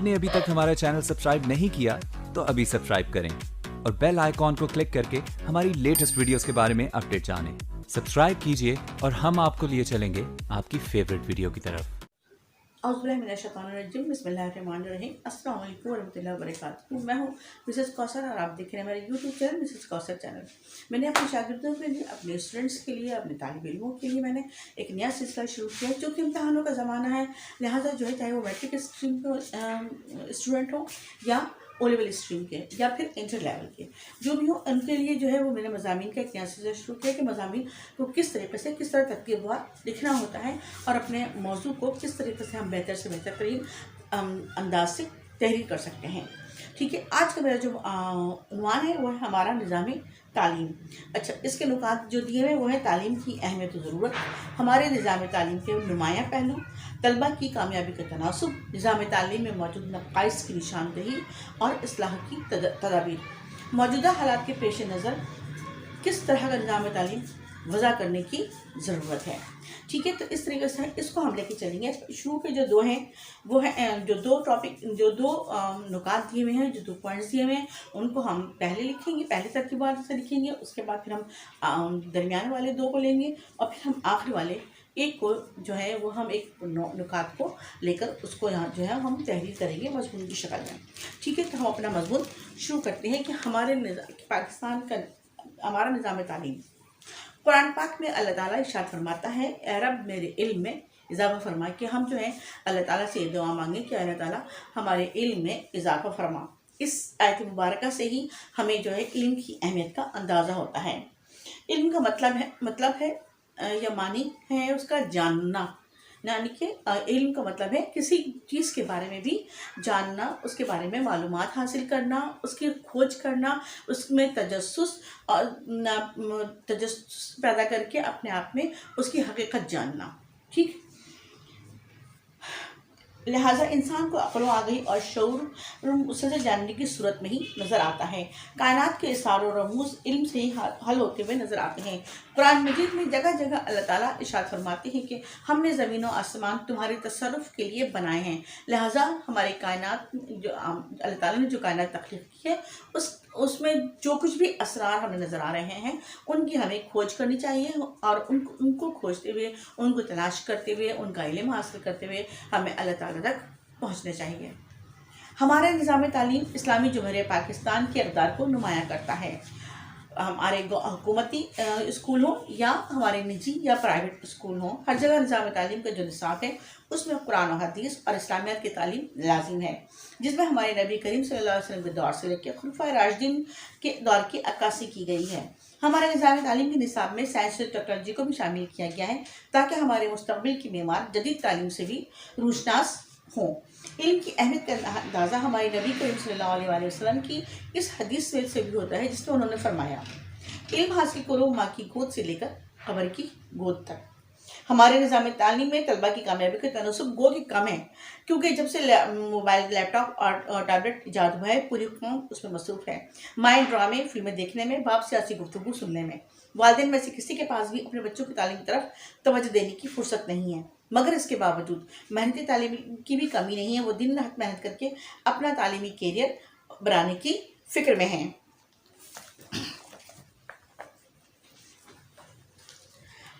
आपने अभी तक हमारा चैनल सब्सक्राइब नहीं किया तो अभी सब्सक्राइब करें और बेल आइकॉन को क्लिक करके हमारी लेटेस्ट वीडियोस के बारे में अपडेट जानें। सब्सक्राइब कीजिए और हम आपको लिए चलेंगे आपकी फेवरेट वीडियो की तरफ। बिस्मिल्लाहिर्रहमानिर्रहीम, बिस्मिल्लाहिर्रहमानिर्रहीम, अस्सलाम वालेकुम वरहमतुल्लाहि वबरकातुहू। मैं हूँ मिसेस कौसर और आप देख रहे हैं मेरा YouTube channel Mrs Kausar channel. मैंने अपने शागिर्दों के लिए, अपने स्टूडेंट्स के लिए, अपने तालिब इल्मों के लिए मैंने एक नया सिलसिला शुरू किया है। क्योंकि इम्तहानों का ज़माना है, लिहाजा जो है चाहे वो मैट्रिक स्ट्रीम के स्टूडेंट हो या ओ लेवल स्ट्रीम के या फिर इंटर लेवल के, जो भी हो, उनके लिए जो है वो मैंने मज़ामीन का एक नया सिलसिला शुरू किया कि मज़ामीन को किस तरीके से, किस तरह तरतीबवार लिखना होता है और अपने मौजू को किस तरीके से हम बेहतर से बेहतर तरीन अंदाज से तहरीर कर सकते हैं। ठीक है, आज का मेरा जो उन्वान है वो है हमारा निज़ामी तालीम। अच्छा, इसके नुकात जो दिए हुए वो है तालीम की अहमियत और ज़रूरत, हमारे निज़ाम तालीम के नुमायाँ पहलू, तलबा की कामयाबी का तनासुब, निज़ाम तालीम में मौजूद नक़ाइस की निशानदही और इस्लाह की तदाबीर, मौजूदा हालात के पेश नज़र किस तरह का निज़ाम तालीम वज़ा करने की ज़रूरत है। ठीक है, तो इस तरीके से इसको हम लेके चलेंगे। शुरू के जो दो हैं वो हैं जो दो टॉपिक, जो दो नुकात दिए हुए हैं, जो दो पॉइंट्स दिए हुए हैं, उनको हम पहले लिखेंगे, पहले तरतीबार से लिखेंगे। उसके बाद फिर हम दरमियान वाले दो को लेंगे और फिर हम आखिरी वाले एक को जो है वो हम एक नुकात को लेकर उसको यहाँ जो है हम तहरीर करेंगे मज़मून की शक्ल में। ठीक है, तो हम अपना मज़मून शुरू करते हैं कि हमारे पाकिस्तान का हमारा निज़ाम तालीम। कुरान पाक में अल्लाह ताला इरशाद फरमाता है, ए रब मेरे इल्म में इजाफ़ा फरमा, कि हम जो है अल्लाह ताला से दुआ मांगे कि अल्लाह ताला हमारे इल्म में इजाफ़ा फरमा। इस आयत मुबारका से ही हमें जो है इल्म की अहमियत का अंदाज़ा होता है। इल्म का मतलब है या मानी है उसका जानना, यानी कि इल्म का मतलब है किसी चीज़ के बारे में भी जानना, उसके बारे में मालूमात हासिल करना, उसकी खोज करना, उसमें तजस्सुस पैदा करके अपने आप में उसकी हकीकत जानना। ठीक, लिहाजा इंसान को अक़ल आगाही और शऊर उससे जानने की सूरत में ही नज़र आता है। कायनात के इशारों और रमूज़ इल्म से ही हल होते हुए नज़र आते हैं। कुरान मजीद में जगह जगह अल्लाह ताला इरशाद फरमाते हैं कि हमने ज़मीन और आसमान तुम्हारे तसर्रुफ़ के लिए बनाए हैं। लिहाजा हमारे कायनात जो अल्लाह ताला ने जो कायनात तख्लीक़ की है उसमें जो कुछ भी असरार हमें नज़र आ रहे हैं उनकी हमें खोज करनी चाहिए और उनको खोजते हुए, उनको तलाश करते हुए, उनका इल्म हासिल करते हुए हमें अल्लाह ताला तक पहुँचना चाहिए। हमारा निज़ाम तालीम इस्लामी जमहूरियत पाकिस्तान के इक़दार को नुमायाँ करता है। हमारे हुकूमती स्कूल हों या हमारे निजी या प्राइवेट स्कूल हों, हर जगह निज़ाम तालीम का जो निसाब है उसमें कुरान और हदीस और इस्लामियत की तालीम लाजिम है, जिसमें हमारे नबी करीम सल्लल्लाहु अलैहि वसल्लम के दौर से लेकर खुलफाए राशिदीन के दौर की अक्कासी की गई है। हमारे निज़ाम तालीम के निसाब में साइंस और टेक्नोलॉजी को भी शामिल किया गया है ताकि हमारे मुस्तक़बिल की मेमार जदीद तालीम से भी रूशनास हों। इल्म की अहमियत का अंदाज़ा हमारे नबी करीम सल्लल्लाहु अलैहि वसल्लम की इस हदीस से भी होता है, जिसमें उन्होंने फरमाया, इल्म हासिल करो माँ की गोद से लेकर कब्र की गोद तक। हमारे निज़ाम तालीम में तलबा की कामयाबी का तनासुब गो कि कम है, क्योंकि जब से मोबाइल, लैपटॉप और टैबलेट ईजाद हुआ है पूरी कौम उसमें मसरूफ़ है। माएँ ड्रामे, फिल्में देखने में, बाप सियासी गुफ्तगू सुनने में। वालिदैन में से किसी के पास भी अपने बच्चों की तालीम की तरफ तवज्जो देने की फुर्सत नहीं है, मगर इसके बावजूद मेहनती तालीम की भी कमी नहीं है। वो दिन रात मेहनत करके अपना तालीमी कैरियर बनाने की फ़िक्र में हैं।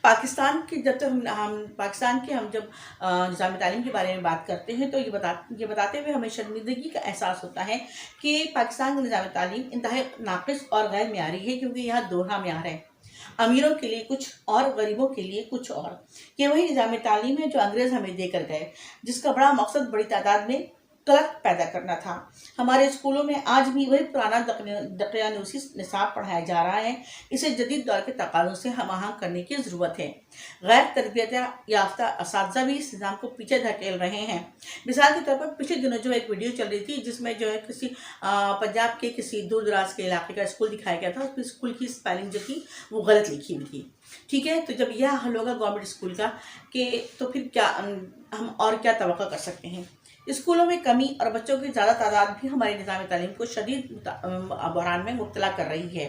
पाकिस्तान की जब तक हम जब निज़ाम तालीम के बारे में बात करते हैं तो ये बताते हुए हमें शर्मिंदगी का एहसास होता है कि पाकिस्तान का निज़ाम तालीम इंतहाई नाक़िस और गैर मियारी है, क्योंकि यहाँ दोहरा म्यार है। अमीरों के लिए कुछ और गरीबों के लिए कुछ और। ये वही निज़ाम तालीम है जो अंग्रेज़ हमें देकर गए, जिसका बड़ा मकसद बड़ी तादाद में कलक पैदा करना था। हमारे स्कूलों में आज भी वही पुराना दकियानूसी निसाब पढ़ाया जा रहा है। इसे जदीद दौर के तकाज़ों से हम-आहंग करने की ज़रूरत है। गैर तरबियत याफ्ता असातिज़ा भी इस निज़ाम को पीछे धकेल रहे हैं। मिसाल के तौर पर पिछले दिनों जो एक वीडियो चल रही थी, जिसमें जो है किसी पंजाब के किसी दूर दराज के इलाके का स्कूल दिखाया गया था, उसमें स्कूल की स्पेलिंग जो थी वो गलत लिखी हुई थी। ठीक है, तो जब यह हल होगा गवर्नमेंट स्कूल का कि तो फिर क्या हम और क्या तवक्को कर सकते हैं। اسکولوں میں کمی اور بچوں کی زیادہ تعداد بھی ہمارے نظام تعلیم کو شدید بحران میں مبتلا کر رہی ہے۔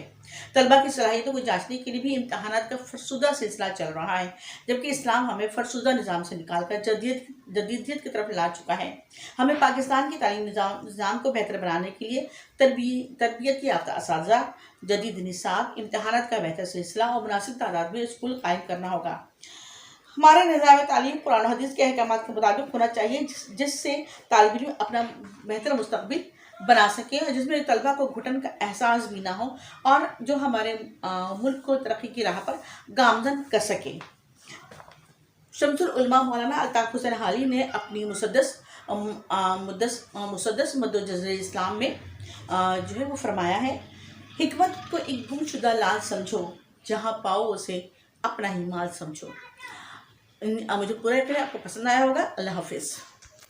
طلبہ کی صلاحیتوں کو جانچنے کے لیے بھی امتحانات کا فرسودہ سلسلہ چل رہا ہے، جبکہ اسلام ہمیں فرسودہ نظام سے نکال کر جدیدیت کی طرف لا چکا ہے۔ ہمیں پاکستان کی تعلیم نظام کو بہتر بنانے کے لیے تربیت یافتہ اساتذہ، جدید نصاب، امتحانات کا بہتر سلسلہ اور مناسب تعداد میں اسکول قائم کرنا ہوگا۔ ہمارا نظام تعلیم قرآن و حدیث کے احکامات کے مطابق ہونا چاہیے، جس سے طالب علم اپنا بہتر مستقبل بنا سکے اور جس میں طلبہ کو گھٹن کا احساس بھی نہ ہو اور جو ہمارے ملک کو ترقی کی راہ پر گامزن کر سکے۔ شمس العلماء مولانا الطاف حسین حالی نے اپنی مسدس مد و جزر اسلام میں جو ہے وہ فرمایا ہے، حکمت کو ایک گم شدہ لال سمجھو، جہاں پاؤ اسے اپنا ہی مال سمجھو۔ مجھے پورا کریں، آپ کو پسند آیا ہوگا۔ اللہ حافظ۔